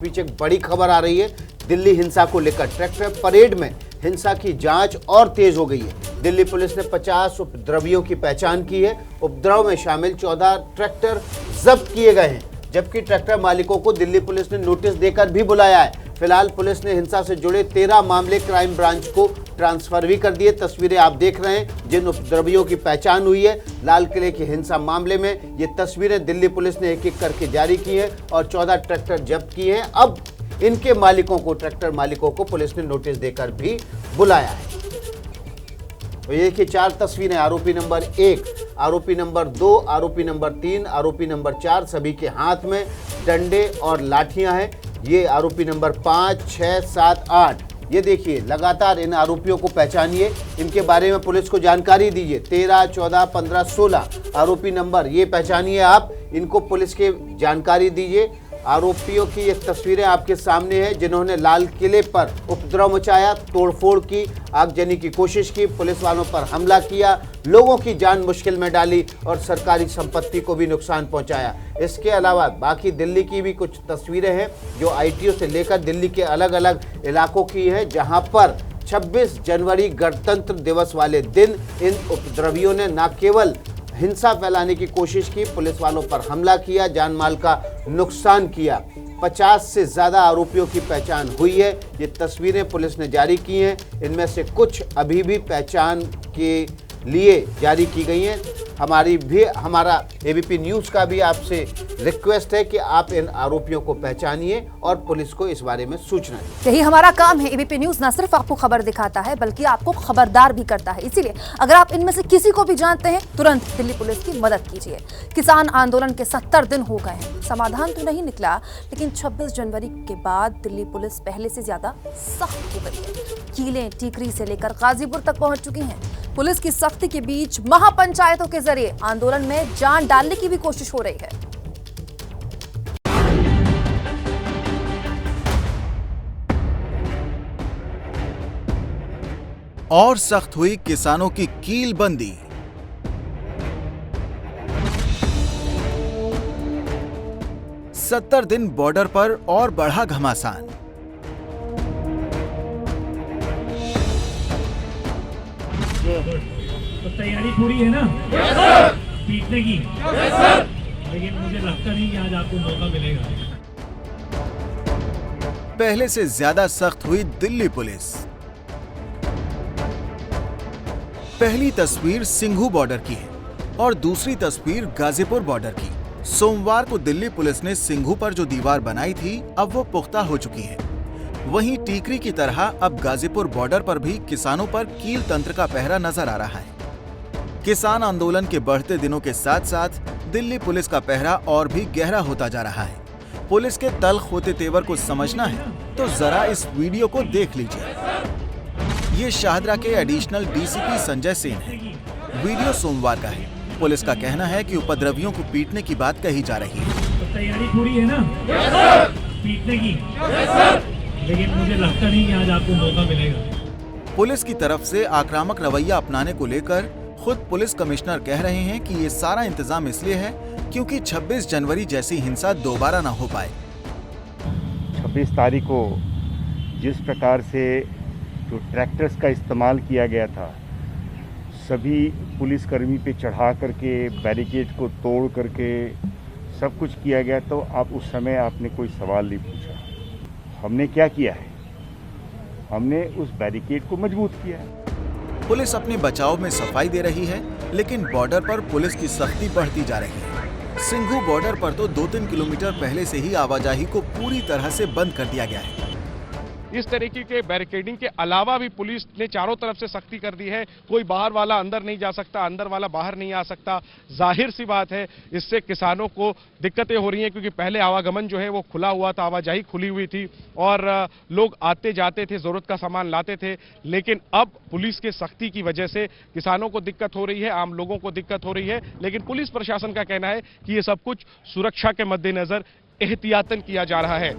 बीच एक बड़ी खबर आ रही है दिल्ली हिंसा को लेकर। ट्रैक्टर परेड में हिंसा की जांच और तेज हो गई है। दिल्ली पुलिस ने 50 उपद्रवियों की पहचान की है। उपद्रव में शामिल 14 ट्रैक्टर जब्त किए गए हैं, जबकि ट्रैक्टर मालिकों को दिल्ली पुलिस ने नोटिस देकर भी बुलाया है। फिलहाल पुलिस ने हिंसा से जुड़े 13 मामले क्राइम ब्रांच को ट्रांसफर भी कर दिए। तस्वीरें आप देख रहे हैं जिन उपद्रवियों की पहचान हुई है। लाल किले की हिंसा मामले में ये तस्वीरें दिल्ली पुलिस ने एक-एक करके जारी की हैं और 14 ट्रैक्टर जब्त किए हैं। अब इनके मालिकों को, ट्रैक्टर मालिकों को पुलिस ने नोटिस देकर भी बुलाया है। तो ये देखिए 4 तस्वीरें, आरोपी नंबर 1, आरोपी नंबर 2, आरोपी नंबर 3, आरोपी नंबर 4, सभी के हाथ में डंडे और लाठियां हैं। ये आरोपी नंबर 5, 6, 7, 8, ये देखिए लगातार इन आरोपियों को पहचानिए, इनके बारे में पुलिस को जानकारी दीजिए। 13, 14, 15, 16 आरोपी नंबर ये पहचानिए आप, इनको पुलिस के जानकारी दीजिए। आरोपियों की ये तस्वीरें आपके सामने हैं जिन्होंने लाल किले पर उपद्रव मचाया, तोड़फोड़ की, आगजनी की कोशिश की, पुलिस वालों पर हमला किया, लोगों की जान मुश्किल में डाली और सरकारी संपत्ति को भी नुकसान पहुंचाया। इसके अलावा बाकी दिल्ली की भी कुछ तस्वीरें हैं जो आईटीओ से लेकर दिल्ली के अलग अलग इलाकों की है, जहां पर 26 जनवरी गणतंत्र दिवस वाले दिन इन उपद्रवियों ने न केवल हिंसा फैलाने की कोशिश की, पुलिस वालों पर हमला किया, जान माल का नुकसान किया। 50 से ज़्यादा आरोपियों की पहचान हुई है। ये तस्वीरें पुलिस ने जारी की हैं। इनमें से कुछ अभी भी पहचान के लिए जारी की गई हैं। हमारा एबीपी न्यूज़ का भी आपसे रिक्वेस्ट है कि आप इन आरोपियों को पहचानिए और पुलिस को इस बारे में सूचना दें। यही हमारा काम है। एबीपी न्यूज़ न सिर्फ आपको खबर दिखाता है बल्कि आपको खबरदार भी करता है। इसीलिए अगर आप इनमें से किसी को भी जानते हैं, तुरंत दिल्ली पुलिस की मदद कीजिए। किसान आंदोलन के 70 दिन हो गए हैं, समाधान तो नहीं निकला, लेकिन 26 जनवरी के बाद दिल्ली पुलिस पहले से ज्यादा सख्त हो गई है। कीलें टीकरी से लेकर गाजीपुर तक पहुंच चुकी हैं। पुलिस की सख्ती के बीच महापंचायतों के जरिए आंदोलन में जान डालने की भी कोशिश हो रही है। और सख्त हुई किसानों की कीलबंदी। सत्तर दिन बॉर्डर पर और बढ़ा घमासान। तो तैयारी पूरी है ना पीटने की? लेकिन मुझे लगता नहीं कि आज आपको मौका मिलेगा। पहले से ज्यादा सख्त हुई दिल्ली पुलिस। पहली तस्वीर सिंघू बॉर्डर की है और दूसरी तस्वीर गाजीपुर बॉर्डर की। सोमवार को दिल्ली पुलिस ने सिंघू पर जो दीवार बनाई थी, अब वो पुख्ता हो चुकी है। वहीं टीकरी की तरह अब गाजीपुर बॉर्डर पर भी किसानों पर कील तंत्र का पहरा नजर आ रहा है। किसान आंदोलन के बढ़ते दिनों के साथ साथ दिल्ली पुलिस का पहरा और भी गहरा होता जा रहा है। पुलिस के तल्ख होते तेवर को समझना है तो जरा इस वीडियो को देख लीजिए। ये शाहदरा के एडिशनल डीसीपी संजय सेन है। वीडियो सोमवार का है। पुलिस का कहना है कि उपद्रवियों को पीटने की बात कही जा रही है। तो तैयारी पूरी है ना पीटने की? लेकिन मुझे लगता नहीं कि आज आपको मौका मिलेगा। पुलिस की तरफ से आक्रामक रवैया अपनाने को लेकर खुद पुलिस कमिश्नर कह रहे हैं कि ये सारा इंतजाम इसलिए है क्योंकि 26 जनवरी जैसी हिंसा दोबारा न हो पाए। 26 तारीख को जिस प्रकार से जो ट्रैक्टर्स का इस्तेमाल किया गया था, सभी पुलिसकर्मी पे चढ़ा करके बैरिकेड को तोड़ करके सब कुछ किया गया, तो आप उस समय आपने कोई सवाल नहीं पूछा। हमने क्या किया है? हमने उस बैरिकेड को मजबूत किया है। पुलिस अपने बचाव में सफाई दे रही है, लेकिन बॉर्डर पर पुलिस की सख्ती बढ़ती जा रही है। सिंघू बॉर्डर पर तो 2-3 किलोमीटर पहले से ही आवाजाही को पूरी तरह से बंद कर दिया गया है। इस तरीके के बैरिकेडिंग के अलावा भी पुलिस ने चारों तरफ से सख्ती कर दी है। कोई बाहर वाला अंदर नहीं जा सकता, अंदर वाला बाहर नहीं आ सकता। जाहिर सी बात है इससे किसानों को दिक्कतें हो रही हैं, क्योंकि पहले आवागमन जो है वो खुला हुआ था, आवाजाही खुली हुई थी और लोग आते जाते थे, जरूरत का सामान लाते थे। लेकिन अब पुलिस के सख्ती की वजह से किसानों को दिक्कत हो रही है, आम लोगों को दिक्कत हो रही है। लेकिन पुलिस प्रशासन का कहना है कि ये सब कुछ सुरक्षा के मद्देनजर एहतियातन किया जा रहा है।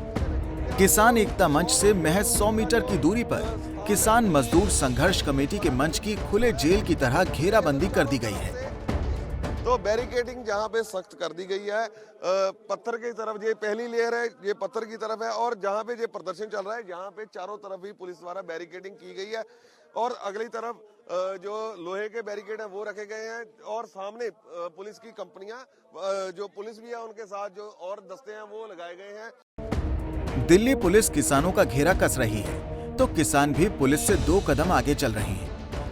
किसान एकता मंच से महज 100 मीटर की दूरी पर किसान मजदूर संघर्ष कमेटी के मंच की खुले जेल की तरह घेराबंदी कर दी गई है। तो बैरिकेडिंग जहां पे सख्त कर दी गई है। पत्थर की तरफ ये पहली लेयर है, ये पत्थर की तरफ है, और जहां पे ये प्रदर्शन चल रहा है यहाँ पे चारों तरफ ही पुलिस द्वारा बैरिकेडिंग की गई है, और अगली तरफ जो लोहे के बैरिकेड है वो रखे गए हैं, और सामने पुलिस की कंपनियां जो पुलिस भी है उनके साथ जो और दस्ते हैं वो लगाए गए हैं। दिल्ली पुलिस किसानों का घेरा कस रही है तो किसान भी पुलिस से 2 कदम आगे चल रहे हैं।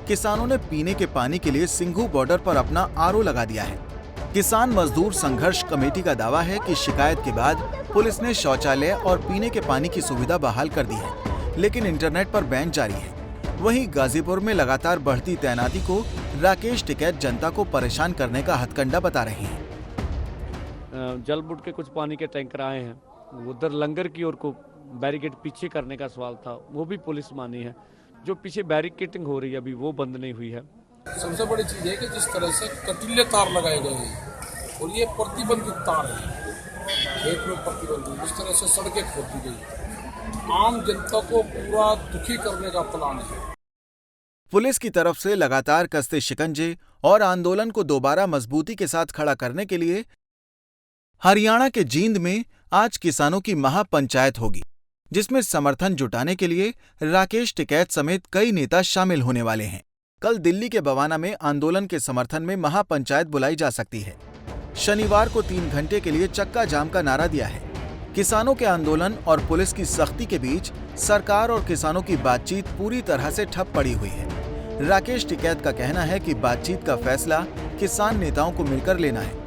किसानों ने पीने के पानी के लिए सिंघू बॉर्डर पर अपना आरओ लगा दिया है। किसान मजदूर संघर्ष कमेटी का दावा है कि शिकायत के बाद पुलिस ने शौचालय और पीने के पानी की सुविधा बहाल कर दी है, लेकिन इंटरनेट पर बैन जारी है। वहीं गाजीपुर में लगातार बढ़ती तैनाती को राकेश टिकैत जनता को परेशान करने का हथकंडा बता रहे हैं। जल बुट के कुछ पानी के टैंकर आए हैं, उधर लंगर की ओर को बैरिकेड पीछे करने का सवाल था, वो भी पुलिस मानी है। जो पीछे बैरिकेडिंग हो रही है अभी वो बंद नहीं हुई है। सबसे बड़ी चीज है कि जिस तरह से कटीले तार लगाए गए हैं और ये प्रतिबंधित तार है, खेत में प्रतिबंधित, जिस तरह से सड़कें खोद दी गई, आम जनता को पूरा दुखी करने का प्लान है। पुलिस की तरफ से लगातार कसते शिकंजे और आंदोलन को दोबारा मजबूती के साथ खड़ा करने के लिए हरियाणा के जींद में आज किसानों की महापंचायत होगी, जिसमें समर्थन जुटाने के लिए राकेश टिकैत समेत कई नेता शामिल होने वाले हैं। कल दिल्ली के बवाना में आंदोलन के समर्थन में महापंचायत बुलाई जा सकती है। शनिवार को 3 घंटे के लिए चक्का जाम का नारा दिया है। किसानों के आंदोलन और पुलिस की सख्ती के बीच सरकार और किसानों की बातचीत पूरी तरह से ठप पड़ी हुई है। राकेश टिकैत का कहना है कि बातचीत का फैसला किसान नेताओं को मिलकर लेना है।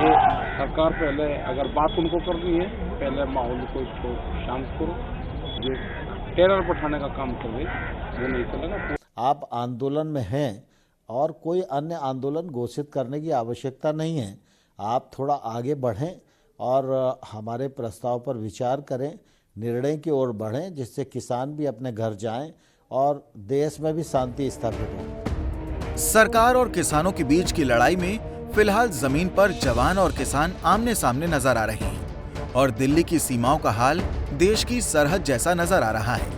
ये सरकार पहले अगर बात उनको करनी है, पहले माहौल को इसको शांत करो, ये टेरर बैठाने का काम कर रहे वो नहीं चलेगा। आप आंदोलन में हैं और कोई अन्य आंदोलन घोषित करने की आवश्यकता नहीं है। आप थोड़ा आगे बढ़ें और हमारे प्रस्ताव पर विचार करें, निर्णय की ओर बढ़ें, जिससे किसान भी अपने घर जाएं और देश में भी शांति स्थापित हो। सरकार और किसानों के बीच की लड़ाई में फिलहाल जमीन पर जवान और किसान आमने सामने नजर आ रहे हैं और दिल्ली की सीमाओं का हाल देश की सरहद जैसा नजर आ रहा है।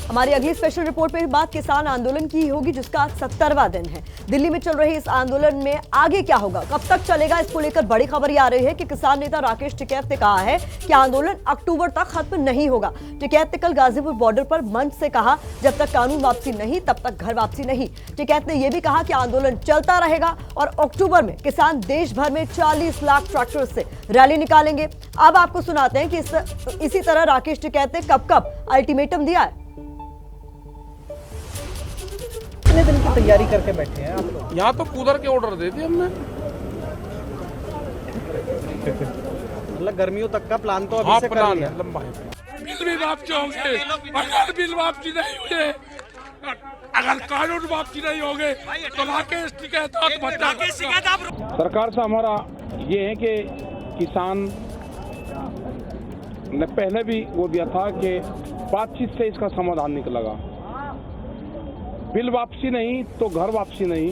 हमारी अगली स्पेशल रिपोर्ट में बात किसान आंदोलन की होगी, जिसका आज 70वां दिन है। दिल्ली में चल रहे इस आंदोलन में आगे क्या होगा, कब तक चलेगा, इसको लेकर बड़ी खबर आ रही है कि किसान नेता राकेश टिकैत ने कहा है कि आंदोलन अक्टूबर तक खत्म नहीं होगा। टिकैत ने कल गाजीपुर बॉर्डर पर मंच से कहा, जब तक कानून वापसी नहीं तब तक घर वापसी नहीं। टिकैत ने यह भी कहा कि आंदोलन चलता रहेगा और अक्टूबर में किसान देश भर में 40 लाख ट्रैक्टर से रैली निकालेंगे। अब आपको सुनाते हैं कि इसी तरह राकेश टिकैत ने कब कब अल्टीमेटम दिया है। कितने दिन की तैयारी करके बैठे हैं आप लोग? यहाँ तो कूलर के ऑर्डर दे दिए हमने। मतलब गर्मियों तक का प्लान तो अभी से कर लिया। लंबा है। बिल भी वापसी होंगे, अगर बिल वापसी नहीं हुए, अगर कानून वापसी नहीं होंगे तो राकेश टिकैत सरकार से हमारा ये है कि किसान ने पहले भी वो दिया था कि बातचीत से इसका समाधान निकलेगा। बिल वापसी नहीं तो घर वापसी नहीं।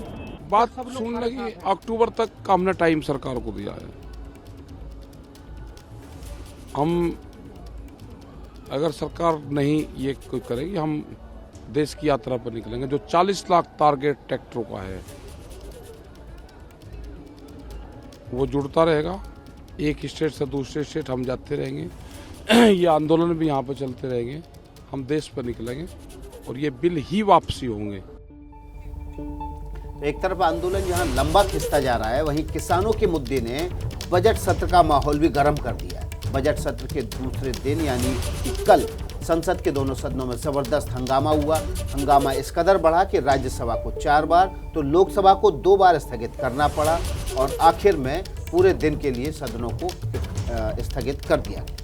बात सुनने की अक्टूबर तक का हमने टाइम सरकार को दिया है। हम अगर सरकार नहीं ये कोई करेगी, हम देश की यात्रा पर निकलेंगे। जो 40 लाख टारगेट ट्रैक्टरों का है वो जुड़ता रहेगा। एक स्टेट से दूसरे स्टेट हम जाते रहेंगे। ये आंदोलन भी यहाँ पर चलते रहेंगे। हम देश पर निकलेंगे और ये बिल ही वापसी होंगे। एक तरफ आंदोलन जहां लंबा खिंचता जा रहा है, वहीं किसानों के मुद्दे ने बजट सत्र का माहौल भी गर्म कर दिया है। बजट सत्र के दूसरे दिन यानी कि कल संसद के दोनों सदनों में जबरदस्त हंगामा हुआ। हंगामा इस कदर बढ़ा कि राज्यसभा को 4 बार तो लोकसभा को 2 बार स्थगित करना पड़ा और आखिर में पूरे दिन के लिए सदनों को स्थगित कर दिया गया।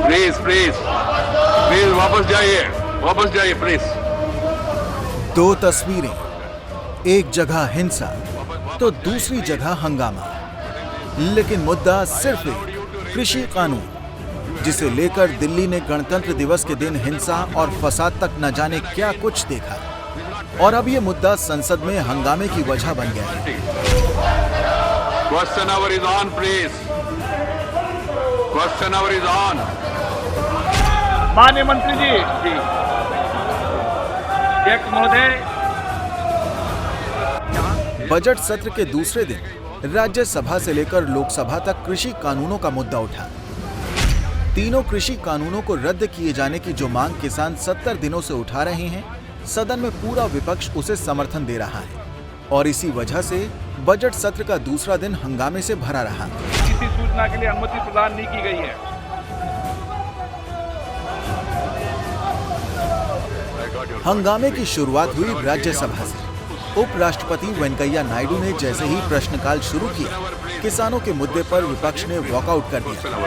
प्लीज प्लीज प्लीज वापस जाइए प्लीज। 2 तस्वीरें, एक जगह हिंसा तो दूसरी जगह हंगामा, लेकिन मुद्दा सिर्फ एक कृषि कानून, जिसे लेकर दिल्ली ने गणतंत्र दिवस के दिन हिंसा और फसाद तक न जाने क्या कुछ देखा और अब ये मुद्दा संसद में हंगामे की वजह बन गया है। Question our is on please. Question our is on. माननीय मंत्री जी अध्यक्ष महोदय। बजट सत्र के दूसरे दिन राज्यसभा से लेकर लोकसभा तक कृषि कानूनों का मुद्दा उठा। तीनों कृषि कानूनों को रद्द किए जाने की जो मांग किसान 70 दिनों से उठा रहे हैं, सदन में पूरा विपक्ष उसे समर्थन दे रहा है और इसी वजह से बजट सत्र का दूसरा दिन हंगामे से भरा रहा। किसी सूचना के लिए अनुमति प्रदान नहीं की गई है। हंगामे की शुरुआत हुई राज्यसभा से। उपराष्ट्रपति वेंकैया नायडू ने जैसे ही प्रश्नकाल शुरू किया, किसानों के मुद्दे पर विपक्ष ने वॉकआउट कर दिया।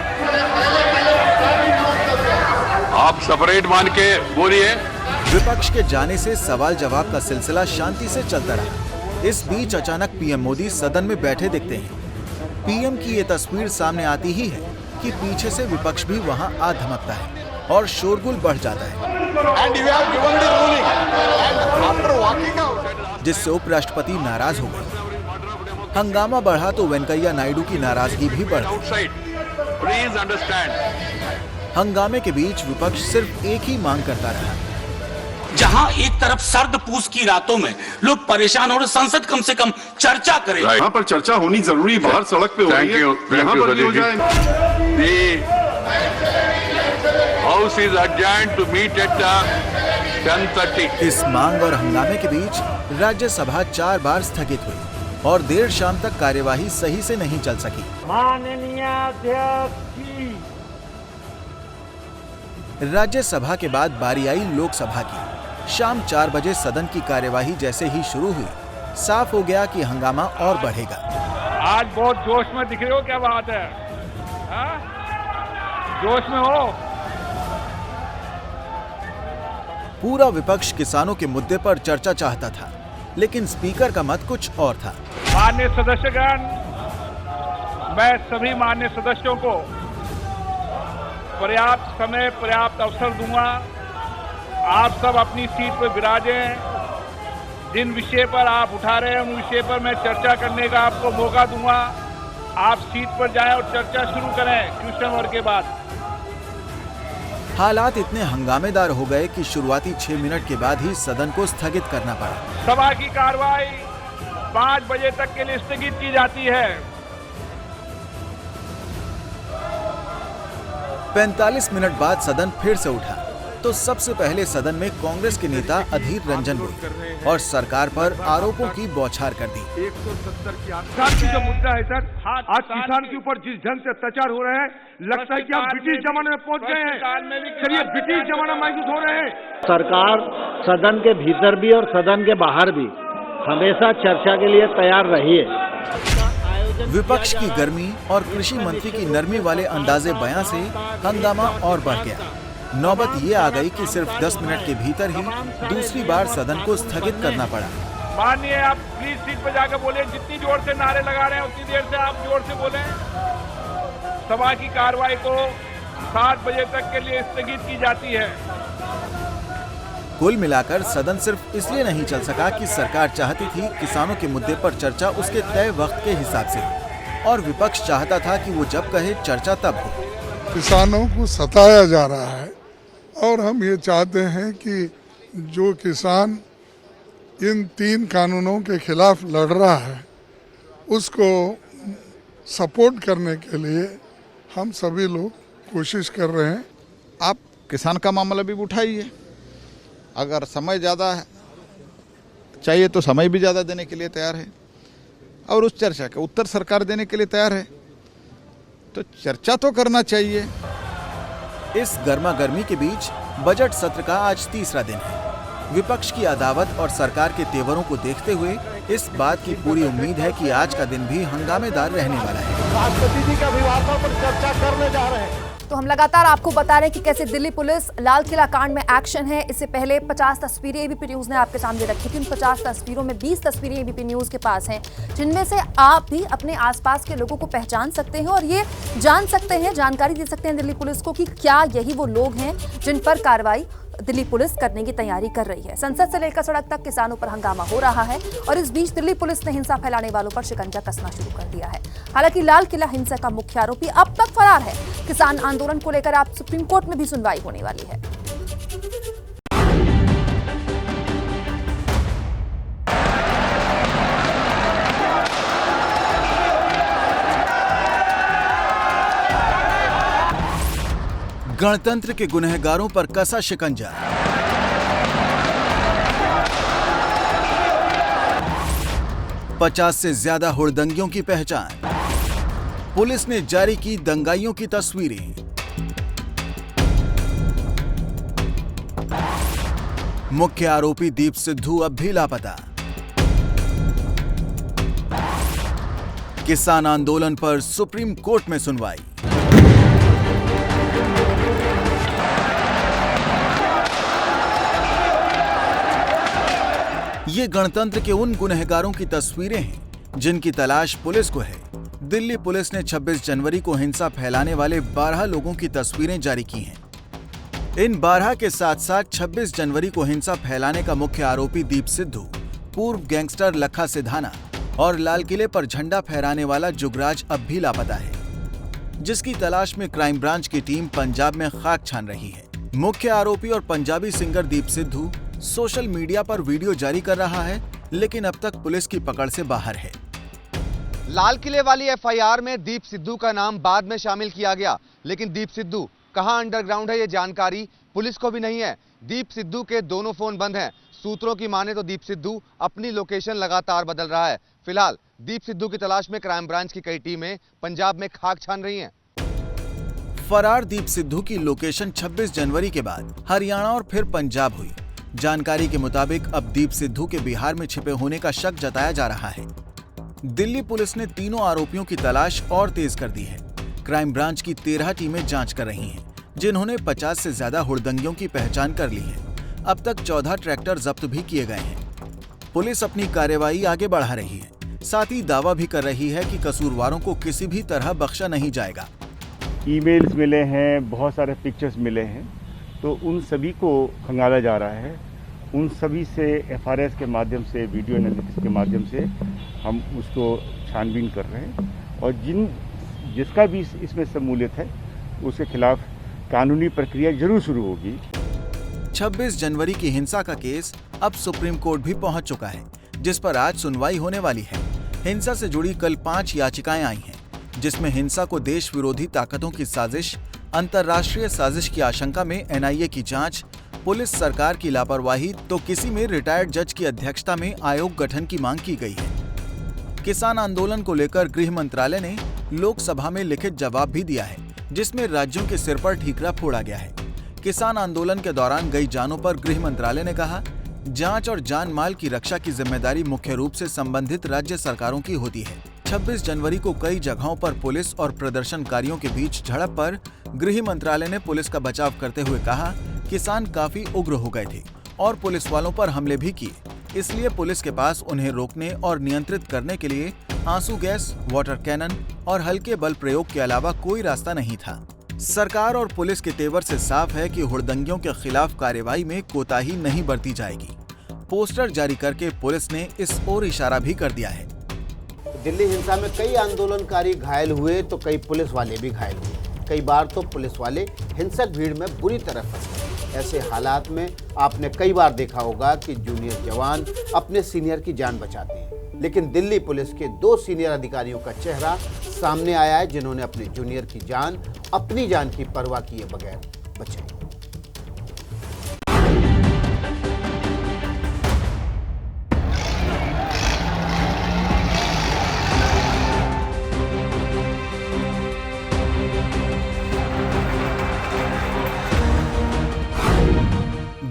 आप सेपरेट मान के बोलिए। विपक्ष के जाने से सवाल जवाब का सिलसिला शांति से चलता रहा। इस बीच अचानक पीएम मोदी सदन में बैठे दिखते हैं। पीएम की ये तस्वीर सामने आती ही है कि पीछे से विपक्ष भी वहां आ धमकता है और शोरगुल बढ़ जाता है, जिससे उपराष्ट्रपति नाराज हो गए। हंगामा बढ़ा तो वेंकैया नायडू की नाराजगी भी बढ़ गई। हंगामे के बीच विपक्ष सिर्फ एक ही मांग करता रहा। जहां एक तरफ सर्द पूस की रातों में लोग परेशान हो रहे, संसद कम से कम चर्चा करे। यहाँ पर चर्चा होनी जरूरी, बाहर सड़क पे हो रही है, यहाँ पर भी हो जाए। House is adjourned to meet at 10:30। इस मांग और हंगामे के बीच राज्यसभा 4 बार स्थगित हुई और देर शाम तक कार्यवाही सही से नहीं चल सकी। माननीय अध्यक्ष जी। राज्यसभा के बाद बारी आई लोकसभा की। शाम 4 बजे सदन की कार्यवाही जैसे ही शुरू हुई, साफ हो गया कि हंगामा और बढ़ेगा। आज बहुत जोश में दिख रहे हो, क्या बात है? जोश में हो? पूरा विपक्ष किसानों के मुद्दे पर चर्चा चाहता था, लेकिन स्पीकर का मत कुछ और था। माननीय सदस्यगण, मैं सभी माननीय सदस्यों को पर्याप्त समय, पर्याप्त अवसर दूंगा। आप सब अपनी सीट पर विराजें। जिन विषय पर आप उठा रहे हैं उन विषय पर मैं चर्चा करने का आपको मौका दूंगा। आप सीट पर जाएं और चर्चा शुरू करें क्वेश्चन आवर के बाद। हालात इतने हंगामेदार हो गए कि शुरुआती 6 मिनट के बाद ही सदन को स्थगित करना पड़ा। सभा की कार्रवाई 5 बजे तक के लिए स्थगित की जाती है। 45 मिनट बाद सदन फिर से उठा तो सबसे पहले सदन में कांग्रेस के नेता अधीर रंजन बोले और सरकार पर आरोपों की बौछार कर दी। 170 किसान की जो मुद्दा है सर, आज किसान के ऊपर जिस ढंग से अत्याचार हो रहे हैं, लगता है कि हम ब्रिटिश जमाने में पहुंच गए हैं। चलिए, ब्रिटिश जमाना महसूस हो रहे हैं। सरकार सदन के भीतर भी और सदन के बाहर भी हमेशा चर्चा के लिए तैयार रही है। विपक्ष की गर्मी और कृषि मंत्री की नरमी वाले अंदाजे बयां से हंगामा और बढ़ गया। नौबत ये आ गई कि सिर्फ 10 मिनट के भीतर ही दूसरी बार सदन को स्थगित करना पड़ा। माननीय, आप प्लीज सीट पर जाकर बोले। जितनी जोर से नारे लगा रहे हैं उतनी देर से आप जोर से बोलें। सभा की कार्रवाई को 7 बजे तक के लिए स्थगित की जाती है। कुल मिलाकर सदन सिर्फ इसलिए नहीं चल सका कि सरकार चाहती थी किसानों के मुद्दे पर चर्चा उसके तय वक्त के हिसाब से, और विपक्ष चाहता था कि वो जब कहे चर्चा तब हो। किसानों को सताया जा रहा है और हम ये चाहते हैं कि जो किसान इन 3 कानूनों के खिलाफ लड़ रहा है उसको सपोर्ट करने के लिए हम सभी लोग कोशिश कर रहे हैं। आप किसान का मामला भी उठाइए, अगर समय ज़्यादा है चाहिए तो समय भी ज़्यादा देने के लिए तैयार है, और उस चर्चा का उत्तर सरकार देने के लिए तैयार है, तो चर्चा तो करना चाहिए। इस गर्मा गर्मी के बीच बजट सत्र का आज तीसरा दिन है। विपक्ष की अदावत और सरकार के तेवरों को देखते हुए इस बात की पूरी उम्मीद है कि आज का दिन भी हंगामेदार रहने वाला है। राष्ट्रपति जी के अभिभाषण पर चर्चा करने जा रहे हैं। तो हम लगातार आपको बता रहे हैं कि कैसे दिल्ली पुलिस लाल किला कांड में एक्शन है। इससे पहले 50 तस्वीरें एबीपी न्यूज ने आपके सामने रखी थी। उन 50 तस्वीरों में 20 तस्वीरें एबीपी न्यूज के पास हैं, जिनमें से आप भी अपने आसपास के लोगों को पहचान सकते हैं और ये जान सकते हैं, जानकारी दे सकते हैं दिल्ली पुलिस को कि क्या यही वो लोग हैं जिन पर कार्रवाई दिल्ली पुलिस करने की तैयारी कर रही है। संसद से लेकर सड़क तक किसानों पर हंगामा हो रहा है और इस बीच दिल्ली पुलिस ने हिंसा फैलाने वालों पर शिकंजा कसना शुरू कर दिया है। हालांकि लाल किला हिंसा का मुख्य आरोपी अब तक फरार है। किसान आंदोलन को लेकर अब सुप्रीम कोर्ट में भी सुनवाई होने वाली है। गणतंत्र के गुनहगारों पर कसा शिकंजा। पचास से ज्यादा हुड़दंगियों की पहचान। पुलिस ने जारी की दंगाइयों की तस्वीरें। मुख्य आरोपी दीप सिद्धू अब भी लापता। किसान आंदोलन पर सुप्रीम कोर्ट में सुनवाई। ये गणतंत्र के उन गुनहगारों की तस्वीरें हैं जिनकी तलाश पुलिस को है। दिल्ली पुलिस ने 26 जनवरी को हिंसा फैलाने वाले 12 लोगों की तस्वीरें जारी की हैं। इन 12 के साथ साथ 26 जनवरी को हिंसा फैलाने का मुख्य आरोपी दीप सिद्धू, पूर्व गैंगस्टर लखा सिधाना और लाल किले पर झंडा फहराने वाला जुगराज अब भी लापता है, जिसकी तलाश में क्राइम ब्रांच की टीम पंजाब में खाक छान रही है। मुख्य आरोपी और Punjabi singer Deep Sidhu social media पर वीडियो जारी कर रहा है, लेकिन अब तक पुलिस की पकड़ से बाहर है। लाल किले वाली एफआईआर में दीप सिद्धू का नाम बाद में शामिल किया गया, लेकिन दीप सिद्धू कहां अंडरग्राउंड है ये जानकारी पुलिस को भी नहीं है। दीप सिद्धू के दोनों फोन बंद हैं। सूत्रों की माने तो दीप सिद्धू अपनी लोकेशन लगातार बदल रहा है। फिलहाल दीप सिद्धू की तलाश में क्राइम ब्रांच की कई टीमें पंजाब में खाक छान रही हैं। फरार दीप सिद्धू की लोकेशन 26 जनवरी के बाद हरियाणा और फिर पंजाब हुई। जानकारी के मुताबिक अब दीप सिद्धू के बिहार में छिपे होने का शक जताया जा रहा है। दिल्ली पुलिस ने तीनों आरोपियों की तलाश और तेज कर दी है। क्राइम ब्रांच की 13 टीमें जांच कर रही हैं, जिन्होंने 50 से ज्यादा हुड़दंगियों की पहचान कर ली है। अब तक 14 ट्रैक्टर जब्त भी किए गए हैं। पुलिस अपनी कार्रवाई आगे बढ़ा रही है, साथ ही दावा भी कर रही है कि कसूरवारों को किसी भी तरह बख्शा नहीं जाएगा। ईमेल्स मिले हैं, बहुत सारे पिक्चर्स मिले हैं, तो उन सभी को खंगाला जा रहा है। उन सभी से एफआरएस के माध्यम से, वीडियो एनालिसिस के माध्यम से हम उसको छानबीन कर रहे हैं और जिसका भी इसमें शमूलियत है उसके खिलाफ कानूनी प्रक्रिया जरूर शुरू होगी। 26 जनवरी की हिंसा का केस अब सुप्रीम कोर्ट भी पहुंच चुका है, जिस पर आज सुनवाई होने वाली है। हिंसा से जुड़ी कल 5 याचिकाएं आई हैं, जिसमें हिंसा को देश विरोधी ताकतों की साजिश, अंतर्राष्ट्रीय साजिश की आशंका में एनआईए की जांच, पुलिस सरकार की लापरवाही तो किसी में रिटायर्ड जज की अध्यक्षता में आयोग गठन की मांग की गई है। किसान आंदोलन को लेकर गृह मंत्रालय ने लोकसभा में लिखित जवाब भी दिया है, जिसमें राज्यों के सिर पर ठीकरा फोड़ा गया है। किसान आंदोलन के दौरान गई जानों पर गृह मंत्रालय ने कहा, जांच और जान माल की रक्षा की जिम्मेदारी मुख्य रूप से संबंधित राज्य सरकारों की होती है। 26 जनवरी को कई जगहों पर पुलिस और प्रदर्शनकारियों के बीच झड़प पर गृह मंत्रालय ने पुलिस का बचाव करते हुए कहा, किसान काफी उग्र हो गए थे और पुलिस वालों पर हमले भी किए, इसलिए पुलिस के पास उन्हें रोकने और नियंत्रित करने के लिए आंसू गैस, वाटर कैनन और हल्के बल प्रयोग के अलावा कोई रास्ता नहीं था। सरकार और पुलिस के तेवर से साफ है कि हुड़दंगियों के खिलाफ कार्रवाई में कोताही नहीं बरती जाएगी। पोस्टर जारी करके पुलिस ने इस ओर इशारा भी कर दिया है। दिल्ली हिंसा में कई आंदोलनकारी घायल हुए तो कई पुलिस वाले भी घायल हुए। कई बार तो पुलिस वाले हिंसक भीड़ में बुरी तरह फंस गए। ऐसे हालात में आपने कई बार देखा होगा कि जूनियर जवान अपने सीनियर की जान बचाते हैं, लेकिन दिल्ली पुलिस के 2 सीनियर अधिकारियों का चेहरा सामने आया है, जिन्होंने अपने जूनियर की जान अपनी जान की परवाह किए बगैर बचाई।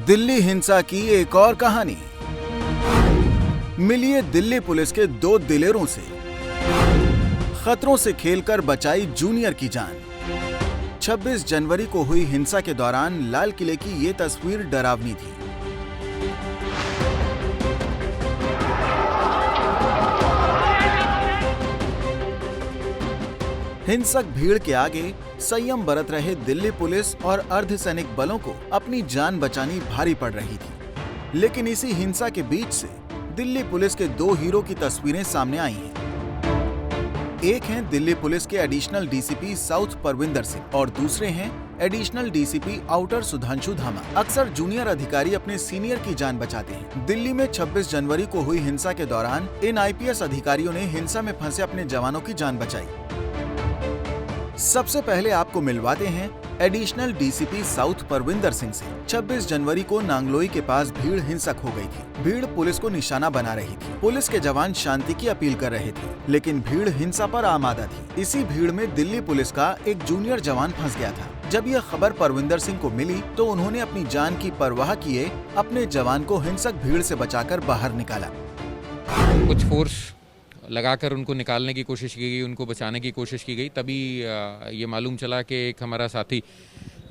दिल्ली हिंसा की एक और कहानी। मिलिए दिल्ली पुलिस के 2 दिलेरों से। खतरों से खेलकर बचाई जूनियर की जान। 26 जनवरी को हुई हिंसा के दौरान लाल किले की ये तस्वीर डरावनी थी। हिंसक भीड़ के आगे संयम बरत रहे दिल्ली पुलिस और अर्धसैनिक बलों को अपनी जान बचानी भारी पड़ रही थी। लेकिन इसी हिंसा के बीच से दिल्ली पुलिस के 2 हीरो की तस्वीरें सामने आई हैं। एक हैं दिल्ली पुलिस के additional DCP south Parvinder Singh और दूसरे हैं एडिशनल डीसीपी आउटर सुधांशु धामा। अक्सर जूनियर अधिकारी अपने सीनियर की जान बचाते हैं। दिल्ली में 26 जनवरी को हुई हिंसा के दौरान इन आईपीएस अधिकारियों ने हिंसा में फंसे अपने जवानों की जान बचाई। सबसे पहले आपको मिलवाते हैं additional DCP south Parvinder Singh से। 26 जनवरी को नांगलोई के पास भीड़ हिंसक हो गई थी। भीड़ पुलिस को निशाना बना रही थी। पुलिस के जवान शांति की अपील कर रहे थे, लेकिन भीड़ हिंसा पर आमादा थी। इसी भीड़ में दिल्ली पुलिस का एक जूनियर जवान फंस गया था। जब यह खबर परविंदर सिंह को मिली तो उन्होंने अपनी जान की परवाह किए अपने जवान को हिंसक भीड़ से बचाकर बाहर निकाला। कुछ फोर्स लगाकर उनको निकालने की कोशिश की गई, उनको बचाने की कोशिश की गई। तभी ये मालूम चला कि एक हमारा साथी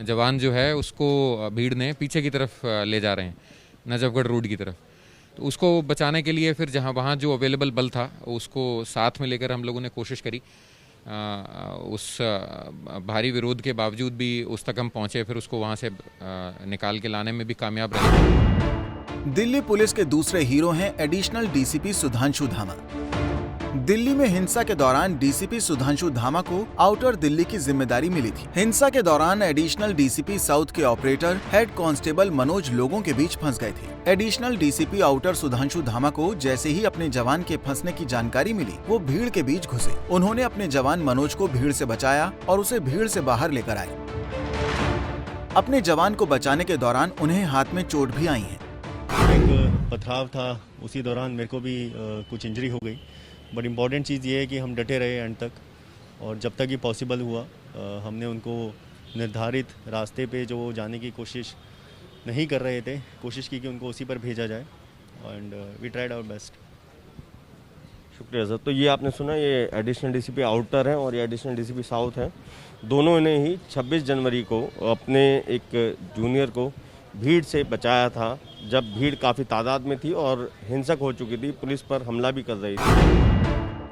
जवान जो है उसको भीड़ ने पीछे की तरफ ले जा रहे हैं, नजफगढ़ रोड की तरफ। तो उसको बचाने के लिए फिर वहाँ जो अवेलेबल बल था उसको साथ में लेकर हम लोगों ने कोशिश करी। उस भारी विरोध के बावजूद भी उस तक हम पहुँचे, फिर उसको वहाँ से निकाल के लाने में भी कामयाब रहे। दिल्ली पुलिस के दूसरे हीरो हैं एडिशनल डीसीपी सुधांशु धामा। दिल्ली में हिंसा के दौरान डीसीपी सुधांशु धामा को आउटर दिल्ली की जिम्मेदारी मिली थी। हिंसा के दौरान एडिशनल डीसीपी साउथ के ऑपरेटर हेड कांस्टेबल मनोज लोगों के बीच फंस गए थे। एडिशनल डीसीपी आउटर सुधांशु धामा को जैसे ही अपने जवान के फंसने की जानकारी मिली, वो भीड़ के बीच घुसे। उन्होंने अपने जवान मनोज को भीड़ से बचाया और उसे भीड़ से बाहर लेकर आए। अपने जवान को बचाने के दौरान उन्हें हाथ में चोट भी आई है। एक पथराव था, उसी दौरान मेरे को भी कुछ इंजरी हो गई। बट इम्पॉर्टेंट चीज़ ये है कि हम डटे रहे एंड तक, और जब तक ये पॉसिबल हुआ हमने उनको निर्धारित रास्ते पे जो जाने की कोशिश नहीं कर रहे थे, कोशिश की कि उनको उसी पर भेजा जाए, and we tried our best. शुक्रिया सर। तो ये आपने सुना, ये एडिशनल डीसीपी आउटर हैं और ये एडिशनल डीसीपी साउथ हैं। दोनों ने ही 26 जनवरी को अपने एक जूनियर को भीड़ से बचाया था, जब भीड़ काफ़ी तादाद में थी और हिंसक हो चुकी थी, पुलिस पर हमला भी कर रही थी।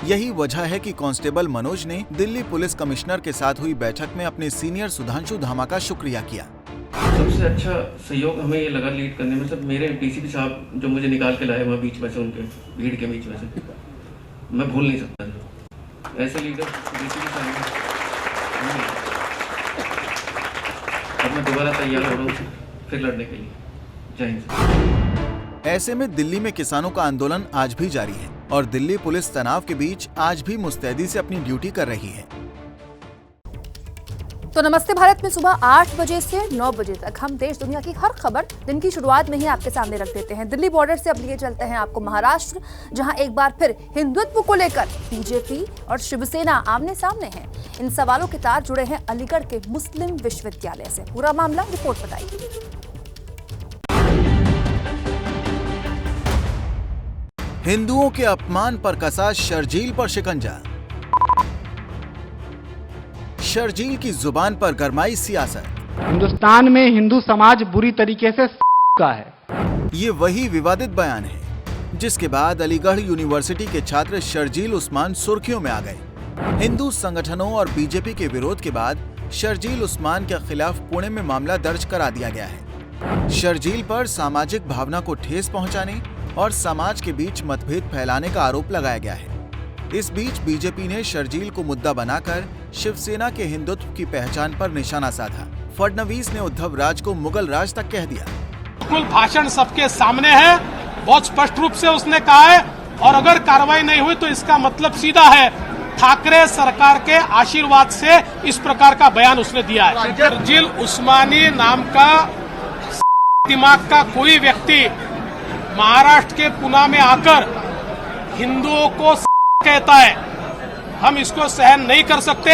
यही वजह है कि कांस्टेबल मनोज ने दिल्ली पुलिस कमिश्नर के साथ हुई बैठक में अपने सीनियर सुधांशु धामा का शुक्रिया किया। सबसे अच्छा सहयोग हमें ये लगा लीड करने में, सब मेरे डीसीपी साहब जो मुझे निकाल के लाए वहाँ बीच में से, उनके भीड़ के बीच में से, मैं भूल नहीं सकता ऐसे लीडर डीसीपी साहब। अब मैं दोबारा तैयार हो रहा हूँ फिर लड़ने के लिए। जय हिंद। ऐसे में दिल्ली में किसानों का आंदोलन आज भी जारी है और दिल्ली पुलिस तनाव के बीच आज भी मुस्तैदी से अपनी ड्यूटी कर रही है। तो नमस्ते भारत में सुबह 8 बजे से 9 बजे तक हम देश दुनिया की हर खबर दिन की शुरुआत में ही आपके सामने रख देते हैं। दिल्ली बॉर्डर से अब लिए चलते हैं आपको महाराष्ट्र, जहां एक बार फिर हिंदुत्व को लेकर बीजेपी और शिवसेना आमने सामने हैं। इन सवालों के तार जुड़े हैं अलीगढ़ के मुस्लिम विश्वविद्यालय से। पूरा मामला रिपोर्ट बताइए। हिंदुओं के अपमान पर कसा शर्जील पर शिकंजा। शर्जील की जुबान पर गरमाई सियासत। हिंदुस्तान में हिंदू समाज बुरी तरीके से का है। ये वही विवादित बयान है जिसके बाद अलीगढ़ यूनिवर्सिटी के छात्र शर्जील उस्मान सुर्खियों में आ गए। हिंदू संगठनों और बीजेपी के विरोध के बाद शर्जील उस्मान के खिलाफ पुणे में मामला दर्ज करा दिया गया है। शर्जील पर सामाजिक भावना को ठेस पहुंचाने और समाज के बीच मतभेद फैलाने का आरोप लगाया गया है। इस बीच बीजेपी ने शर्जील को मुद्दा बनाकर शिवसेना के हिंदुत्व की पहचान पर निशाना साधा। फडणवीस ने उद्धव राज को मुगल राज तक कह दिया। बिल्कुल भाषण सबके सामने है, बहुत स्पष्ट रूप से उसने कहा है, और अगर कार्रवाई नहीं हुई तो इसका मतलब सीधा है ठाकरे सरकार के आशीर्वाद से इस प्रकार का बयान उसने दिया है। शर्जील उस्मानी नाम का दिमाग का कोई व्यक्ति महाराष्ट्र के पुणे में आकर हिंदुओं को कहता है, हम इसको सहन नहीं कर सकते।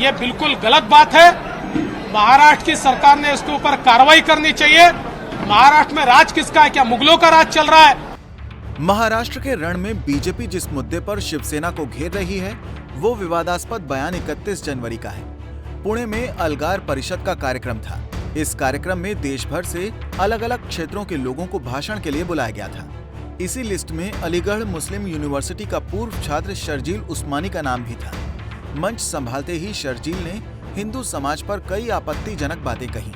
ये बिल्कुल गलत बात है। महाराष्ट्र की सरकार ने इसके ऊपर कार्रवाई करनी चाहिए। महाराष्ट्र में राज किसका है? क्या मुगलों का राज चल रहा है? महाराष्ट्र के रण में बीजेपी जिस मुद्दे पर शिवसेना को घेर रही है वो विवादास्पद बयान 31 जनवरी का है। पुणे में अलगार परिषद का कार्यक्रम था। इस कार्यक्रम में देश भर से अलग अलग क्षेत्रों के लोगों को भाषण के लिए बुलाया गया था। इसी लिस्ट में अलीगढ़ मुस्लिम यूनिवर्सिटी का पूर्व छात्र शर्जील उस्मानी का नाम भी था। मंच संभालते ही शर्जील ने हिंदू समाज पर कई आपत्तिजनक बातें कही।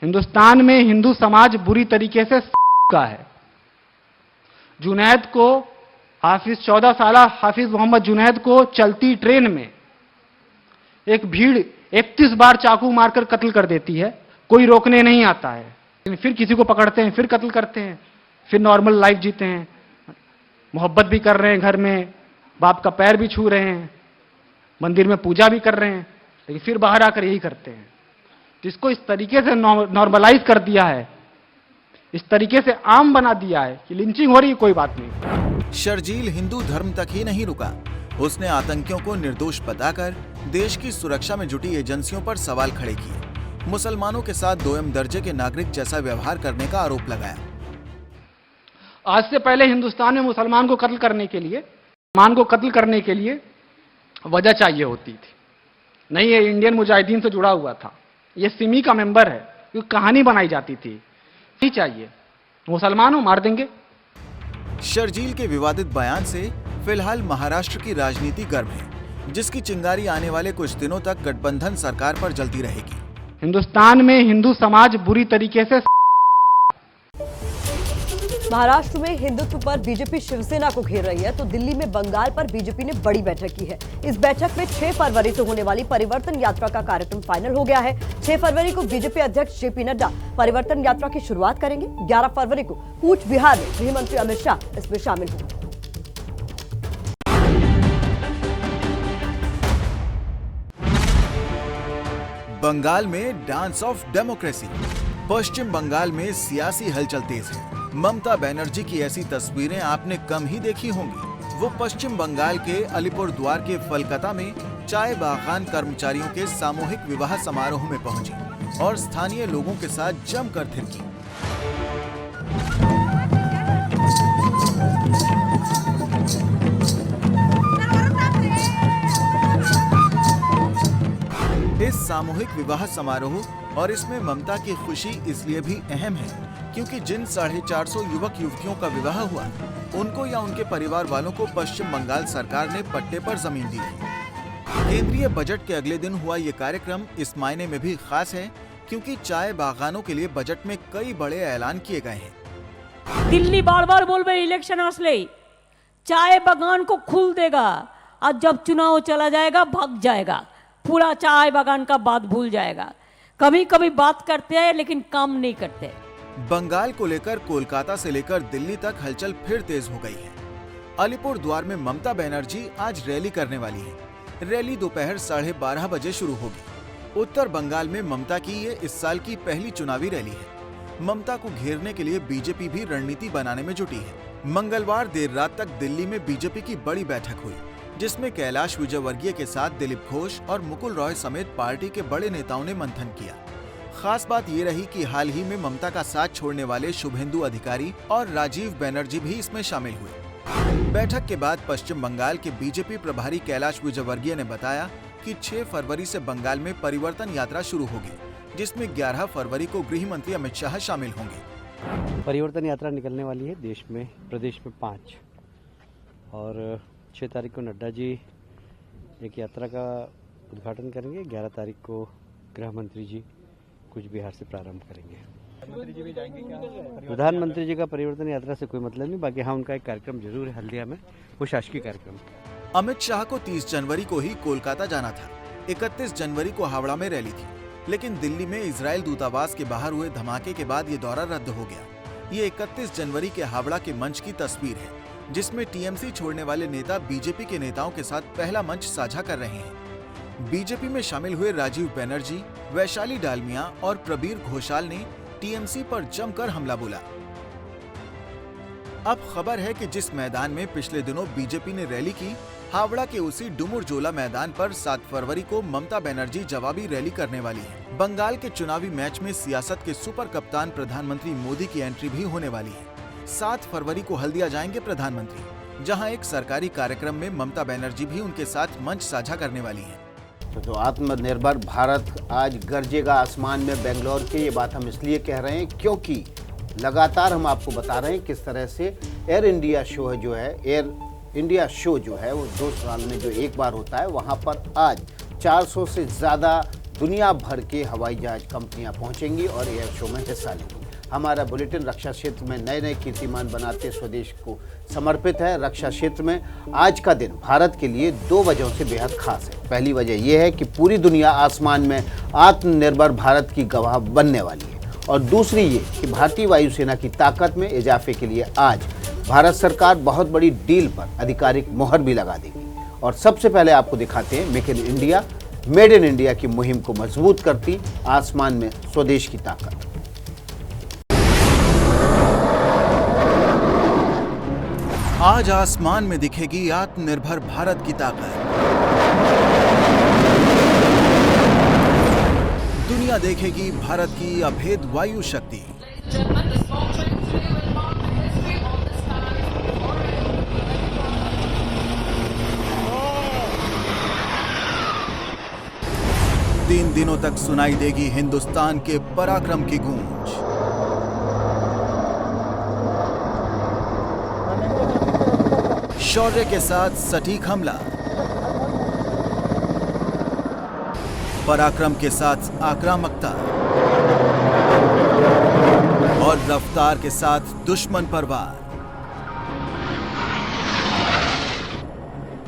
हिंदुस्तान में हिंदू समाज बुरी तरीके से का है। जुनैद को 14 साल हाफिज मोहम्मद जुनैद को चलती ट्रेन में एक भीड़ 31 बार चाकू मारकर कत्ल कर देती है, कोई रोकने नहीं आता है। फिर किसी को पकड़ते हैं, फिर कत्ल करते हैं, फिर नॉर्मल लाइफ जीते हैं, मोहब्बत भी कर रहे हैं, घर में बाप का पैर भी छू रहे हैं, मंदिर में पूजा भी कर रहे हैं, लेकिन फिर बाहर आकर यही करते हैं। तो इसको इस तरीके से नॉर्मलाइज कर दिया है, इस तरीके से आम बना दिया है कि लिंचिंग हो रही है, कोई बात नहीं। शर्जील हिंदू धर्म तक ही नहीं रुका, उसने आतंकियों को निर्दोष बताकर देश की सुरक्षा में जुटी एजेंसियों पर सवाल खड़े किए, मुसलमानों के साथ दोयम दर्जे के नागरिक जैसा व्यवहार करने का आरोप लगाया। आज से पहले हिंदुस्तान में मुसलमान को कत्ल करने के लिए वजह चाहिए होती थी। नहीं, ये इंडियन मुजाहिदीन से जुड़ा हुआ था, ये सिमी का मेंबर है, ये कहानी बनाई जाती थी। नहीं चाहिए, मुसलमानों मार देंगे। शर्जील के विवादित बयान से फिलहाल महाराष्ट्र की राजनीति गर्म है, जिसकी चिंगारी आने वाले कुछ दिनों तक गठबंधन सरकार पर जलती रहेगी। हिंदुस्तान में हिंदू समाज बुरी तरीके से महाराष्ट्र में हिंदुत्व पर बीजेपी शिवसेना को घेर रही है, तो दिल्ली में बंगाल पर बीजेपी ने बड़ी बैठक की है। इस बैठक में 6 फरवरी से होने वाली परिवर्तन यात्रा का कार्यक्रम फाइनल हो गया है। 6 फरवरी को बीजेपी अध्यक्ष जेपी नड्डा परिवर्तन यात्रा की शुरुआत करेंगे। 11 फरवरी को कूच बिहार में गृह मंत्री अमित शाह इसमें शामिल होंगे। बंगाल में डांस ऑफ डेमोक्रेसी। पश्चिम बंगाल में सियासी हलचल तेज है। ममता बनर्जी की ऐसी तस्वीरें आपने कम ही देखी होंगी। वो पश्चिम बंगाल के अलीपुरद्वार के फलकता में चाय बागान कर्मचारियों के सामूहिक विवाह समारोह में पहुंची और स्थानीय लोगों के साथ जमकर थिरकी। इस सामूहिक विवाह समारोह और इसमें ममता की खुशी इसलिए भी अहम है क्योंकि जिन 450 युवक युवतियों का विवाह हुआ, उनको या उनके परिवार वालों को पश्चिम बंगाल सरकार ने पट्टे पर जमीन दी थी। केंद्रीय बजट के अगले दिन हुआ ये कार्यक्रम इस मायने में भी खास है क्योंकि चाय बागानों के लिए बजट में कई बड़े ऐलान किए गए हैं। दिल्ली बार बार बोलबे इलेक्शन आसले चाय बागान को खुल देगा और जब चुनाव चला जाएगा भाग जाएगा, पूरा चाय बागान का बात भूल जाएगा। कभी कभी बात करते हैं लेकिन काम नहीं करते। बंगाल को लेकर कोलकाता से लेकर दिल्ली तक हलचल फिर तेज हो गई है। अलीपुरद्वार में ममता बनर्जी आज रैली करने वाली है। रैली दोपहर 12:30 बजे शुरू होगी। उत्तर बंगाल में ममता की ये इस साल की पहली चुनावी रैली है। ममता को घेरने के लिए बीजेपी भी रणनीति बनाने में जुटी है। मंगलवार देर रात तक दिल्ली में बीजेपी की बड़ी बैठक हुई, जिसमें कैलाश विजयवर्गीय के साथ दिलीप घोष और मुकुल रॉय समेत पार्टी के बड़े नेताओं ने मंथन किया। खास बात ये रही कि हाल ही में ममता का साथ छोड़ने वाले शुभेंदु अधिकारी और राजीव बनर्जी भी इसमें शामिल हुए। बैठक के बाद पश्चिम बंगाल के बीजेपी प्रभारी कैलाश विजयवर्गीय ने बताया कि 6 फरवरी से बंगाल में परिवर्तन यात्रा शुरू होगी, जिसमें 11 फरवरी को गृह मंत्री अमित शाह शामिल होंगे। परिवर्तन यात्रा निकलने वाली है देश में, प्रदेश में 5 और 6 तारीख को नड्डा जी एक यात्रा का उद्घाटन करेंगे। 11 तारीख को गृह मंत्री जी कूच बिहार से प्रारंभ करेंगे। प्रधानमंत्री जी भी जाएंगे क्या? प्रधानमंत्री जी का परिवर्तन यात्रा से कोई मतलब नहीं, बाकी हाँ उनका एक कार्यक्रम जरूर है हल्दिया में, वो शासकीय कार्यक्रम। अमित शाह को 30 जनवरी को ही कोलकाता जाना था। 31 जनवरी को हावड़ा में रैली थी, लेकिन दिल्ली में इजरायल दूतावास के बाहर हुए धमाके के बाद ये दौरा रद्द हो गया। ये 31 जनवरी के हावड़ा के मंच की तस्वीर है, जिसमें टीएमसी छोड़ने वाले नेता बीजेपी के नेताओं के साथ पहला मंच साझा कर रहे हैं। बीजेपी में शामिल हुए राजीव बनर्जी, वैशाली डालमिया और प्रबीर घोषाल ने टीएमसी पर जमकर हमला बोला। अब खबर है कि जिस मैदान में पिछले दिनों बीजेपी ने रैली की, हावड़ा के उसी डुमुरजोला मैदान पर 7 फरवरी को ममता बनर्जी जवाबी रैली करने वाली है। बंगाल के चुनावी मैच में सियासत के सुपर कप्तान प्रधानमंत्री मोदी की एंट्री भी होने वाली है। 7 फरवरी को हल्दिया जाएंगे प्रधानमंत्री, जहां एक सरकारी कार्यक्रम में ममता बनर्जी भी उनके साथ मंच साझा करने वाली हैं। तो आत्मनिर्भर भारत आज गरजेगा आसमान में बेंगलोर के, ये बात हम इसलिए कह रहे हैं क्योंकि लगातार हम आपको बता रहे हैं किस तरह से एयर इंडिया शो है, जो है एयर इंडिया शो जो है वो 2 साल में जो एक बार होता है, वहाँ पर आज 400 से ज़्यादा दुनिया भर के हवाई जहाज कंपनियाँ पहुँचेंगी और एयर शो में हिस्सा लेंगी। हमारा बुलेटिन रक्षा क्षेत्र में नए नए कीर्तिमान बनाते स्वदेश को समर्पित है। रक्षा क्षेत्र में आज का दिन भारत के लिए 2 वजहों से बेहद खास है। पहली वजह यह है कि पूरी दुनिया आसमान में आत्मनिर्भर भारत की गवाह बनने वाली है, और दूसरी ये कि भारतीय वायुसेना की ताकत में इजाफे के लिए आज भारत सरकार बहुत बड़ी डील पर आधिकारिक मोहर भी लगा देगी। और सबसे पहले आपको दिखाते हैं मेड इन इंडिया की मुहिम को मजबूत करती आसमान में स्वदेश की ताकत। आज आसमान में दिखेगी आत्मनिर्भर भारत की ताकत। दुनिया देखेगी भारत की अभेद वायु शक्ति। तीन दिनों तक सुनाई देगी हिंदुस्तान के पराक्रम की गूंज। शौर्य के साथ सटीक हमला, पराक्रम के साथ आक्रामकता और रफ्तार के साथ दुश्मन पर वार।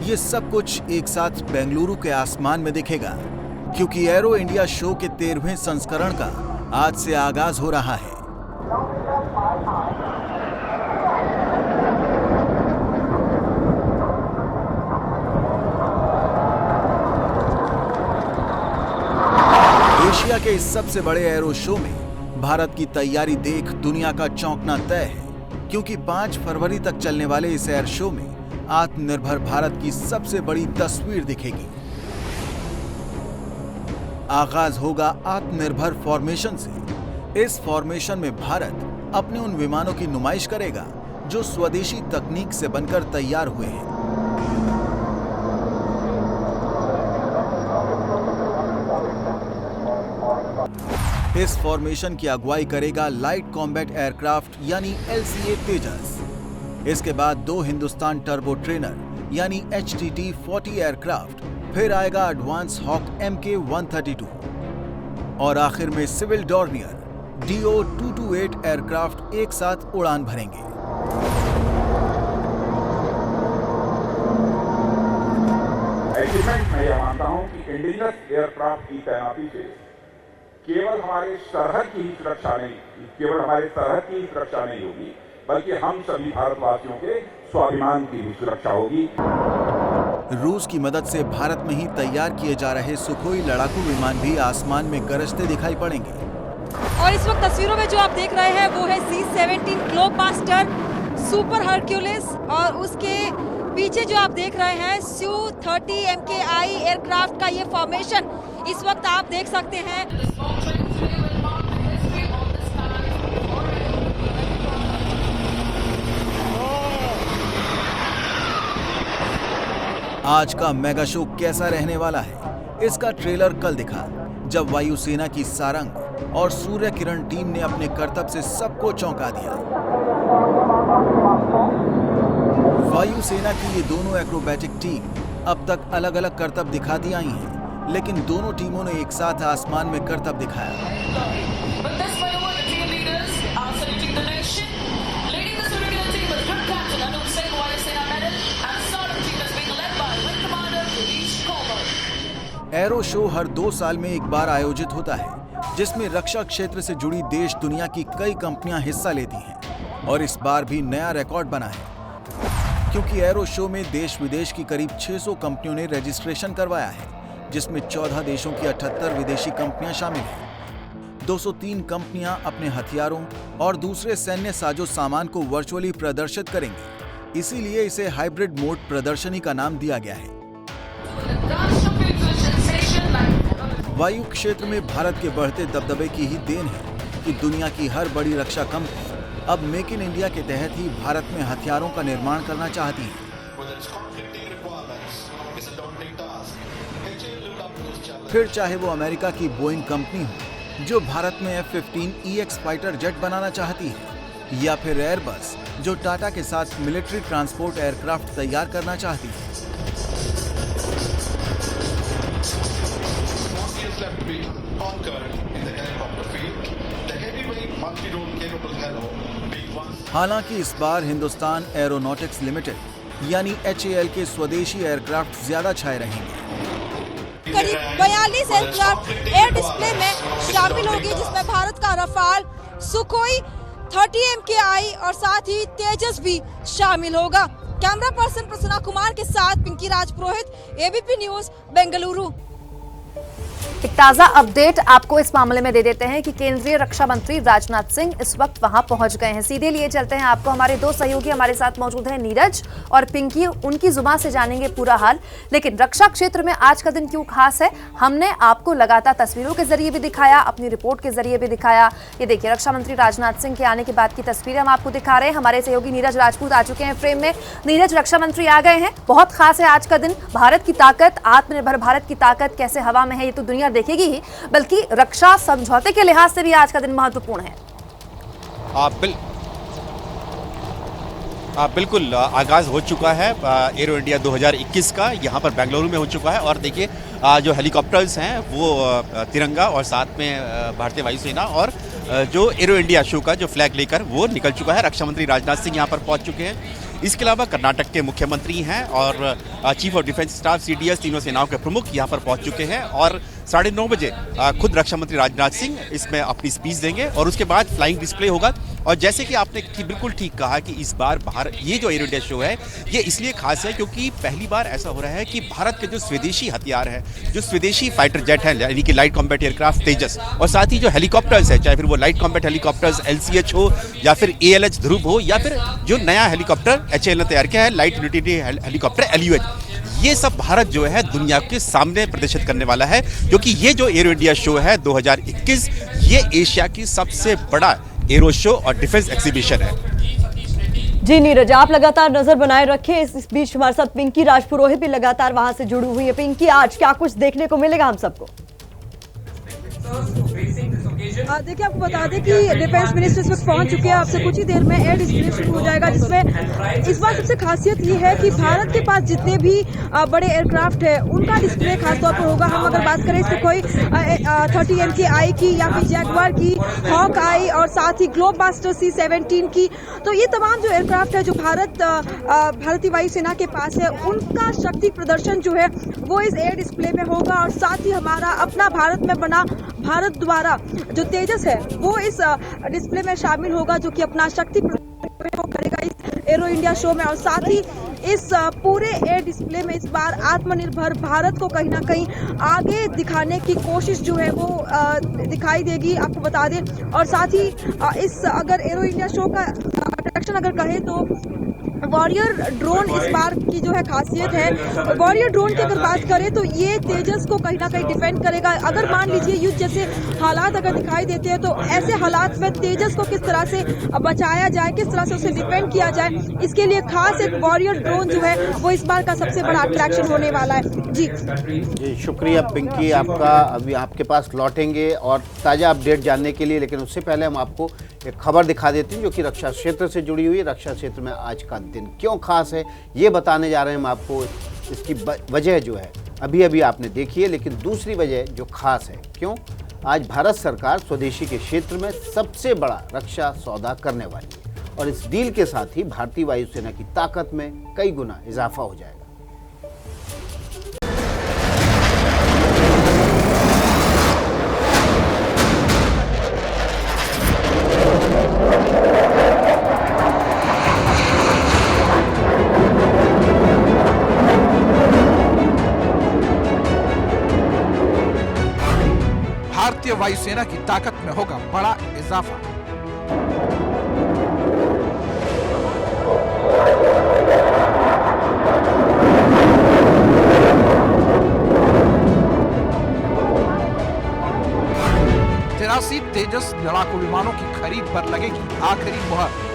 ये सब कुछ एक साथ बेंगलुरु के आसमान में दिखेगा, क्योंकि एरो इंडिया शो के 13वें संस्करण का आज से आगाज हो रहा है। एशिया के इस सबसे बड़े एरो शो में भारत की तैयारी देख दुनिया का चौंकना तय है, क्योंकि 5 फरवरी तक चलने वाले इस एयर शो में आत्मनिर्भर भारत की सबसे बड़ी तस्वीर दिखेगी। आगाज होगा आत्मनिर्भर फॉर्मेशन से। इस फॉर्मेशन में भारत अपने उन विमानों की नुमाइश करेगा जो स्वदेशी तकनीक से बनकर तैयार हुए हैं। इस फॉर्मेशन की अगुवाई करेगा लाइट कॉम्बैट एयरक्राफ्ट यानी LCA तेजस। इसके बाद 2 हिंदुस्तान टर्बो ट्रेनर यानी HTT-40 एयरक्राफ्ट, फिर आएगा एडवांस हॉक MK-132 और आखिर में सिविल डॉर्नियर DO-228 एयरक्राफ्ट एक साथ उड़ान भरेंगे। मैं यह मानता हूं कि इंडिजिनस एयरक्राफ्ट की तैनाती से केवल हमारे सरहद की ही सुरक्षा नहीं, केवल हमारे सरहद की ही सुरक्षा नहीं होगी, बल्कि हम सभी भारतवासियों के स्वाभिमान की भी सुरक्षा होगी। रूस की मदद से भारत में ही तैयार किए जा रहे सुखोई लड़ाकू विमान भी आसमान में गरजते दिखाई पड़ेंगे। और इस वक्त तस्वीरों में जो आप देख रहे हैं वो है C-17 ग्लोबमास्टर सुपर हरक्यूलिस, और उसके पीछे जो आप देख रहे हैं Su-30 MKI एयरक्राफ्ट का ये फॉर्मेशन इस वक्त आप देख सकते हैं। आज का मेगा शो कैसा रहने वाला है, इसका ट्रेलर कल दिखा, जब वायुसेना की सारंग और सूर्य किरण टीम ने अपने करतब से सबको चौंका दिया। वायुसेना की ये दोनों एक्रोबैटिक टीम अब तक अलग अलग करतब दिखाती आई हैं, लेकिन दोनों टीमों ने एक साथ आसमान में करतब दिखाया। एरो शो हर 2 साल में एक बार आयोजित होता है, जिसमें रक्षा क्षेत्र से जुड़ी देश दुनिया की कई कंपनियां हिस्सा लेती हैं, और इस बार भी नया रिकॉर्ड बना है, क्योंकि एरो शो में देश विदेश की करीब 600 कंपनियों ने रजिस्ट्रेशन करवाया है, जिसमें 14 देशों की 78 विदेशी कंपनियां शामिल हैं। 203 कंपनियां अपने हथियारों और दूसरे सैन्य साजो सामान को वर्चुअली प्रदर्शित करेंगी, इसीलिए इसे हाइब्रिड मोड प्रदर्शनी का नाम दिया गया है। वायु क्षेत्र में भारत के बढ़ते दबदबे की ही देन है कि दुनिया की हर बड़ी रक्षा कंपनी अब मेक इन इंडिया के तहत ही भारत में हथियारों का निर्माण करना चाहती है। फिर चाहे वो अमेरिका की बोइंग कंपनी हो, जो भारत में F-15EX फाइटर जेट बनाना चाहती है, या फिर एयरबस, जो टाटा के साथ मिलिट्री ट्रांसपोर्ट एयरक्राफ्ट तैयार करना चाहती है। हालांकि इस बार हिंदुस्तान एरोनॉटिक्स लिमिटेड यानी HAL के स्वदेशी एयरक्राफ्ट ज्यादा छाए रहेंगे। करीब 42 एयरक्राफ्ट एयर डिस्प्ले में शामिल होगी, जिसमें भारत का रफाल, सुखोई 30 MKI और साथ ही तेजस भी शामिल होगा। कैमरा पर्सन प्रसन्ना कुमार के साथ पिंकी राजपुरोहित, ABP न्यूज, बेंगलुरु। एक ताजा अपडेट आपको इस मामले में दे देते हैं कि केंद्रीय रक्षा मंत्री राजनाथ सिंह इस वक्त वहां पहुंच गए हैं। सीधे लिए चलते हैं आपको, हमारे दो सहयोगी हमारे साथ मौजूद हैं, नीरज और पिंकी, उनकी जुबान से जानेंगे पूरा हाल। लेकिन रक्षा क्षेत्र में आज का दिन क्यों खास है, हमने आपको लगातार तस्वीरों के जरिए भी दिखाया, अपनी रिपोर्ट के जरिए भी दिखाया। ये देखिए, रक्षा मंत्री राजनाथ सिंह के आने के बाद की तस्वीरें हम आपको दिखा रहे हैं। हमारे सहयोगी नीरज राजपूत आ चुके हैं फ्रेम में। नीरज, रक्षा मंत्री आ गए हैं, बहुत खास है आज का दिन। भारत की ताकत, आत्मनिर्भर भारत की ताकत कैसे हवा में है ये तो दुनिया देखेगी ही, बल्कि रक्षा समझौते के लिहाज से भी आज का दिन महत्वपूर्ण है। बिल्कुल आगाज हो चुका है एरो इंडिया 2021 का, यहाँ पर बेंगलुरु में हो चुका है। और देखिए जो हेलीकॉप्टर्स हैं वो तिरंगा और साथ में भारतीय वायुसेना और जो एरो इंडिया शो का जो फ्लैग लेकर वो निकल चुका है। रक्षा मंत्री राजनाथ सिंह यहाँ पर पहुँच चुके हैं। इसके अलावा कर्नाटक के मुख्यमंत्री हैं और chief of defence staff CDS, तीनों सेनाओं के प्रमुख यहाँ पर पहुँच चुके हैं। और 9:30 बजे खुद रक्षा मंत्री राजनाथ सिंह इसमें अपनी स्पीच देंगे और उसके बाद फ्लाइंग डिस्प्ले होगा। और जैसे कि आपने बिल्कुल ठीक कहा कि इस बार बाहर ये जो एरो इंडिया शो है ये इसलिए खास है क्योंकि पहली बार ऐसा हो रहा है कि भारत के जो स्वदेशी हथियार है, जो स्वदेशी फाइटर जेट है यानी कि लाइट कॉम्बैट एयरक्राफ्ट तेजस, और साथ ही जो हेलीकॉप्टर्स है, चाहे फिर वो लाइट कॉम्बैट हेलीकॉप्टर्स LCH हो या फिर ALH ध्रुव हो या फिर जो नया हेलीकॉप्टर HAL ने तैयार किया है लाइट यूटिलिटी हेलीकॉप्टर LUH, ये सब भारत जो है दुनिया के सामने प्रदर्शित करने वाला है। क्योंकि ये जो एरो इंडिया शो है 2021 ये एशिया की सबसे बड़ा एरो शो और डिफेंस एग्जीबिशन है। जी नीरज, आप लगातार नजर बनाए रखें। इस बीच हमारे साथ पिंकी राजपुरोहित भी लगातार वहां से जुड़ी हुई है। पिंकी, आज क्या कुछ देखने को मिलेगा हम सबको? देखिए, आपको बता दें कि डिफेंस मिनिस्टर इस वक्त पहुंच चुके हैं। आपसे कुछ ही देर में एयर डिस्प्ले शुरू हो जाएगा, जिसमें इस बार सबसे खासियत ये है कि भारत के पास जितने भी बड़े एयरक्राफ्ट है उनका डिस्प्ले खासतौर पर होगा। हम अगर बात करें सुखोई 30 MKI की या फिर जैगवार की, हॉक आई और साथ ही ग्लोबमास्टर C-17 की, तो ये तमाम जो एयरक्राफ्ट है जो भारतीय वायुसेना के पास है उनका शक्ति प्रदर्शन जो है वो इस एयर डिस्प्ले में होगा। और साथ ही हमारा अपना भारत में बना भारत द्वारा जो तेजस है वो इस डिस्प्ले में शामिल होगा, जो कि अपना शक्ति प्रदर्शन करेगा इस एरो इंडिया शो में। और साथ ही इस पूरे एयर डिस्प्ले में इस बार आत्मनिर्भर भारत को कहीं ना कहीं आगे दिखाने की कोशिश जो है वो दिखाई देगी, आपको बता दें। और साथ ही इस अगर एरो इंडिया शो का अट्रैक्शन अगर कहें तो वॉरियर ड्रोन इस बार की जो है खासियत है। वॉरियर ड्रोन की अगर बात करें तो ये तेजस को कहीं ना कहीं डिफेंड करेगा। अगर मान लीजिए युद्ध जैसे हालात अगर दिखाई देते हैं तो ऐसे हालात में तेजस को किस तरह से बचाया जाए, किस तरह से उसे डिफेंड किया जाए, इसके लिए खास एक वॉरियर ड्रोन जो है वो इस बार का सबसे बड़ा अट्रैक्शन होने वाला है। जी शुक्रिया पिंकी, आपका अभी आपके पास लौटेंगे और ताज़ा अपडेट जानने के लिए। लेकिन उससे पहले हम आपको एक खबर दिखा देते हैं जो कि रक्षा क्षेत्र से जुड़ी हुई है। रक्षा क्षेत्र में आज का दिन क्यों खास है ये बताने जा रहे हैं हम आपको। इसकी वजह जो है अभी अभी आपने देखी है, लेकिन दूसरी वजह जो खास है, क्यों आज भारत सरकार स्वदेशी के क्षेत्र में सबसे बड़ा रक्षा सौदा करने वाली है और इस डील के साथ ही भारतीय वायुसेना की ताकत में कई गुना इजाफा हो जाएगा। भारतीय वायुसेना की ताकत में होगा बड़ा इजाफा। तिरासी तेजस लड़ाकू विमानों की खरीद पर लगेगी आखिरी मुहर।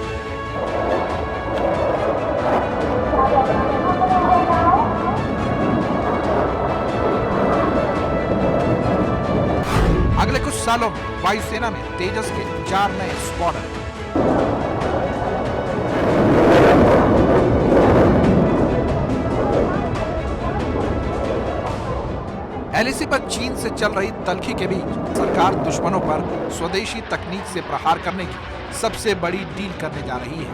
अगले कुछ सालों में वायुसेना में तेजस के 4 नए स्क्वाड्रन। एलएसी पर चीन से चल रही तल्खी के बीच सरकार दुश्मनों पर स्वदेशी तकनीक से प्रहार करने की सबसे बड़ी डील करने जा रही है।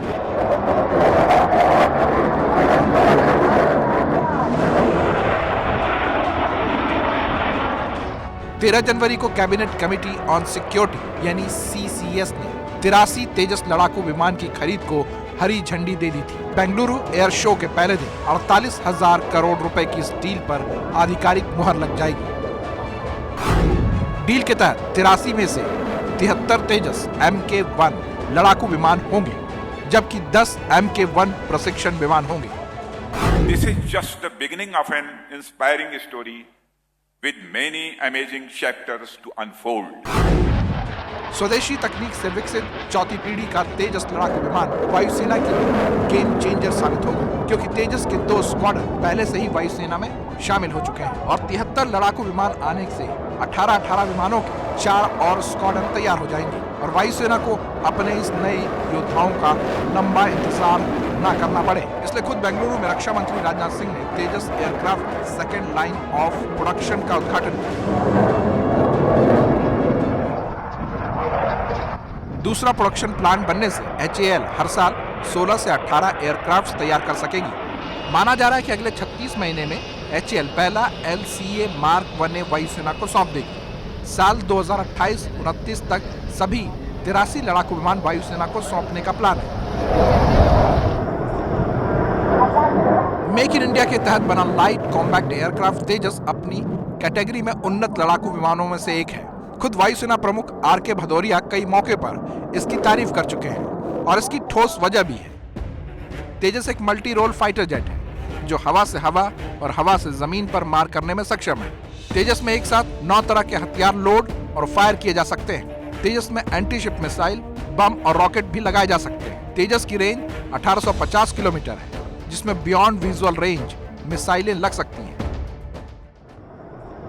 13 जनवरी को कैबिनेट कमेटी ऑन सिक्योरिटी यानी CCS ने 83 तेजस लड़ाकू विमान की खरीद को हरी झंडी दे दी थी। बेंगलुरु एयर शो के पहले दिन 48,000 करोड़ रुपए की इस डील पर आधिकारिक मुहर लग जाएगी। डील के तहत 83 में से 73 तेजस MK1 लड़ाकू विमान होंगे, जबकि 10 MK1 प्रशिक्षण विमान होंगे। This is just the beginning of an inspiring story with many amazing chapters to unfold. स्वदेशी तकनीक से विकसित चौथी पीढ़ी का तेजस लड़ाकू विमान वायुसेना के गेम चेंजर साबित होगा, क्योंकि तेजस के 2 स्क्वाड्रन पहले से ही वायुसेना में शामिल हो चुके हैं और 73 लड़ाकू विमान आने से 18 विमानों के 4 और स्क्वाड्रन तैयार हो जाएंगे और वायुसेना को अपने इस नए योद्धाओं का लंबा इंतजार न करना पड़े। इसलिए खुद बेंगलुरु में रक्षा मंत्री राजनाथ सिंह ने Tejas aircraft second line of production का उद्घाटन किया। दूसरा प्रोडक्शन प्लांट बनने से HAL हर साल 16 से 18 एयरक्राफ्ट तैयार कर सकेगी। माना जा रहा है कि अगले 36 महीने में HAL पहला LCA Mark 1A वायुसेना को सौंप देगी। साल 2028-29 तक सभी 83 लड़ाकू विमान वायुसेना को सौंपने का प्लान है। मेक इन इंडिया के तहत बना लाइट कॉम्पैक्ट एयरक्राफ्ट तेजस अपनी कैटेगरी में उन्नत लड़ाकू विमानों में से एक है। खुद वायुसेना प्रमुख RK भदौरिया कई मौके पर इसकी तारीफ कर चुके हैं और इसकी ठोस वजह भी है। तेजस एक मल्टी रोल फाइटर जेट है जो हवा से हवा और हवा से जमीन पर मार करने में सक्षम है। तेजस में एक साथ 9 तरह के हथियार लोड और फायर किए जा सकते हैं। तेजस में एंटी शिप मिसाइल, बम और रॉकेट भी लगाए जा सकते हैं। तेजस की रेंज 1850 किलोमीटर है, जिसमें बियॉन्ड विजुअल रेंज मिसाइलें लग सकती हैं,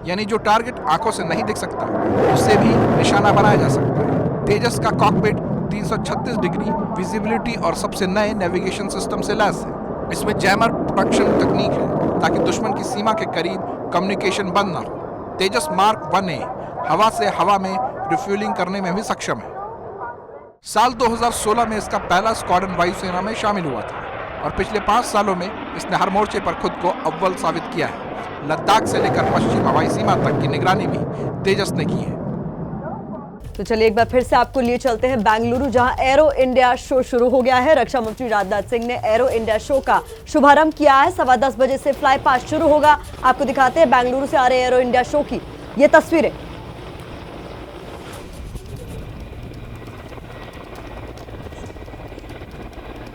यानी जो टारगेट आंखों से नहीं दिख सकता उससे भी निशाना बनाया जा सकता है। तेजस का कॉकपिट 336 डिग्री विजिबिलिटी और सबसे नए नेविगेशन सिस्टम से लैस है। इसमें जैमर प्रोटेक्शन तकनीक है ताकि दुश्मन की सीमा के करीब कम्युनिकेशन बंद ना हो। तेजस मार्क 1A हवा से हवा में रिफ्यूलिंग करने में भी सक्षम है। साल 2016 में इसका पहला स्क्वाड्रन वायुसेना में शामिल हुआ था और पिछले 5 सालों में इसने हर मोर्चे पर खुद को अव्वल साबित किया है। लद्दाख से लेकर पश्चिम हवाई सीमा तक की निगरानी भी तेजस ने की है। तो चलिए एक बार फिर से आपको लिए चलते हैं बेंगलुरु, जहां एरो इंडिया शो शुरू हो गया है। रक्षा मंत्री राजनाथ सिंह ने एरो इंडिया शो का शुभारंभ किया है। 10:15 बजे से फ्लाई पास्ट शुरू होगा। आपको दिखाते हैं बेंगलुरु से आ रहे एरो इंडिया शो की ये तस्वीरें।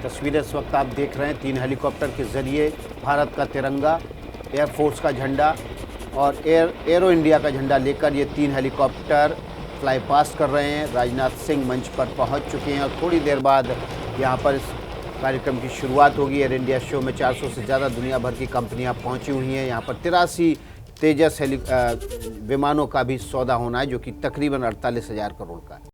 तस्वीरें इस वक्त आप देख रहे हैं 3 हेलीकॉप्टर के जरिए भारत का तिरंगा, एयरफोर्स का झंडा और एरो इंडिया का झंडा लेकर ये 3 हेलीकॉप्टर फ्लाई पास्ट कर रहे हैं। राजनाथ सिंह मंच पर पहुंच चुके हैं और थोड़ी देर बाद यहां पर इस कार्यक्रम की शुरुआत होगी। एयर इंडिया शो में 400 से ज़्यादा दुनिया भर की कंपनियां पहुंची हुई हैं। यहां पर 83 तेजस विमानों का भी सौदा होना है, जो कि तकरीबन 48,000 करोड़ का है।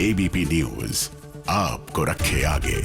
ABP न्यूज आपको रखे आगे।